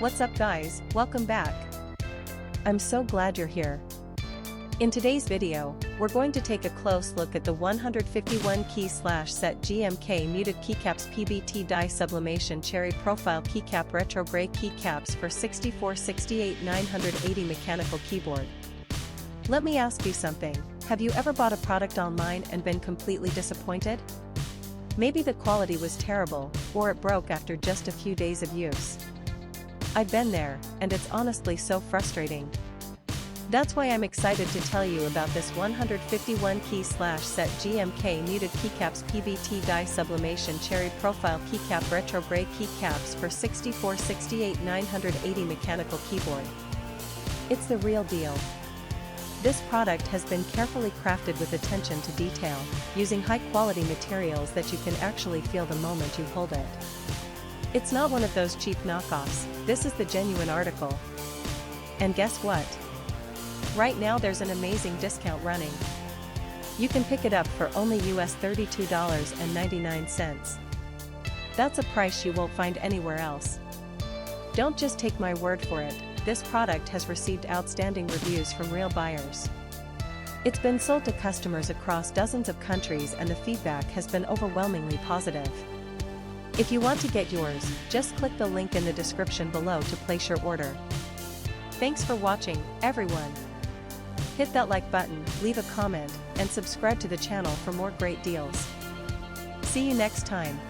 What's up guys, welcome back. I'm so glad you're here. In today's video, we're going to take a close look at the 151 key /set GMK muted Keycaps PBT die sublimation cherry profile keycap retro gray keycaps for 6468 980 mechanical keyboard. Let me ask you something, have you ever bought a product online and been completely disappointed? Maybe the quality was terrible, or it broke after just a few days of use. I've been there, and it's honestly so frustrating. That's why I'm excited to tell you about this 151 key /set GMK muted Keycaps PBT die sublimation cherry profile keycap retro gray keycaps for 6468 980 mechanical keyboard. It's the real deal. This product has been carefully crafted with attention to detail, using high-quality materials that you can actually feel the moment you hold it. It's not one of those cheap knockoffs, this is the genuine article. And guess what? Right now there's an amazing discount running. You can pick it up for only US $32.99. That's a price you won't find anywhere else. Don't just take my word for it, this product has received outstanding reviews from real buyers. It's been sold to customers across dozens of countries and the feedback has been overwhelmingly positive. If you want to get yours, just click the link in the description below to place your order. Thanks for watching, everyone. Hit that like button, leave a comment, and subscribe to the channel for more great deals. See you next time.